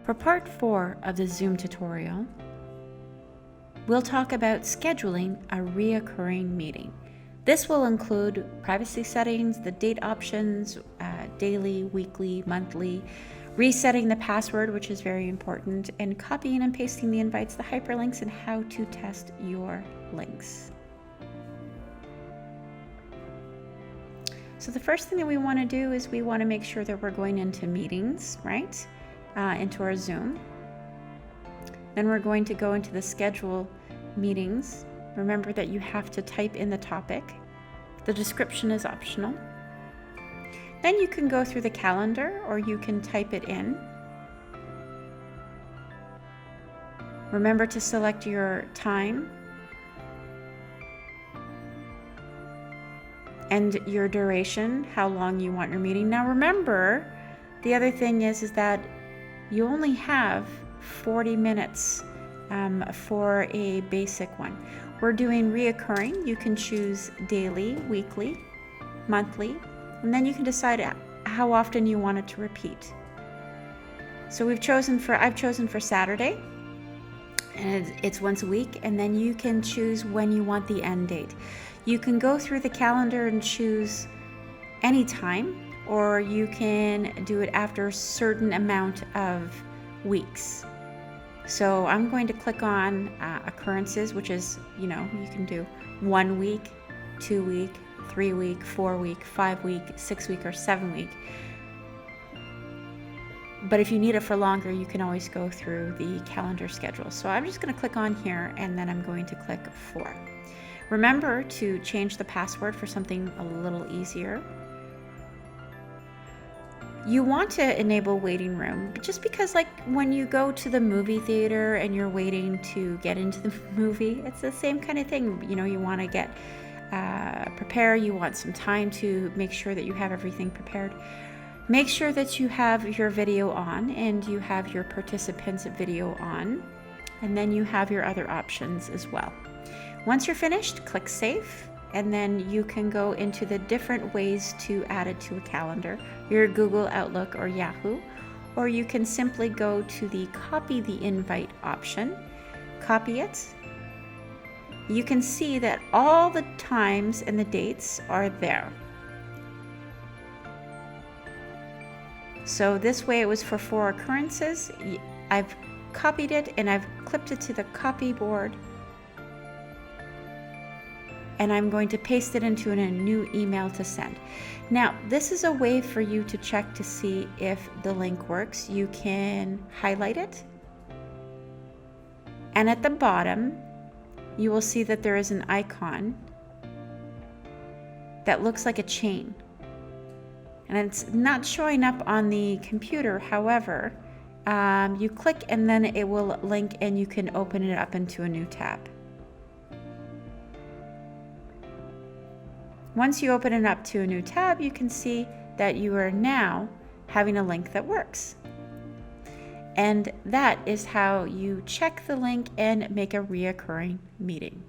For part 4 of the Zoom tutorial, we'll talk about scheduling a reoccurring meeting. This will include privacy settings, the date options, daily, weekly, monthly, resetting the password, which is very important, and copying and pasting the invites, the hyperlinks, and how to test your links. So the first thing that we want to do is we want to make sure that we're going into meetings, right? Into our Zoom. Then we're going to go into the schedule meetings. Remember that you have to type in the topic. The description is optional. Then you can go through the calendar or you can type it in. Remember to select your time and your duration, how long you want your meeting. Now remember, the other thing is that you only have 40 minutes for a basic one. We're doing reoccurring. You can choose daily, weekly, monthly, and then you can decide how often you want it to repeat. So I've chosen for Saturday, and it's once a week, and then you can choose when you want the end date. You can go through the calendar and choose any time, or you can do it after a certain amount of weeks. So I'm going to click on occurrences, which is, you can do 1 week, 2 week, 3 week, 4 week, 5 week, 6 week, or 7 week. But if you need it for longer, you can always go through the calendar schedule. So I'm just going to click on here, and then I'm going to click 4. Remember to change the password for something a little easier. You want to enable waiting room, just because when you go to the movie theater and you're waiting to get into the movie, it's the same kind of thing. You want to get prepared. You want some time to make sure that you have everything prepared. Make sure that you have your video on and you have your participants' video on, and then you have your other options as well. Once you're finished, click Save, and then you can go into the different ways to add it to a calendar, your Google, Outlook, or Yahoo, or you can simply go to the Copy the Invite option, copy it. You can see that all the times and the dates are there. So this way it was for 4 occurrences. I've copied it and I've clipped it to the copy board, and I'm going to paste it into a new email to send. Now, this is a way for you to check to see if the link works. You can highlight it, and at the bottom, you will see that there is an icon that looks like a chain. And it's not showing up on the computer. However, you click and then it will link and you can open it up into a new tab. Once you open it up to a new tab, you can see that you are now having a link that works. And that is how you check the link and make a reoccurring meeting.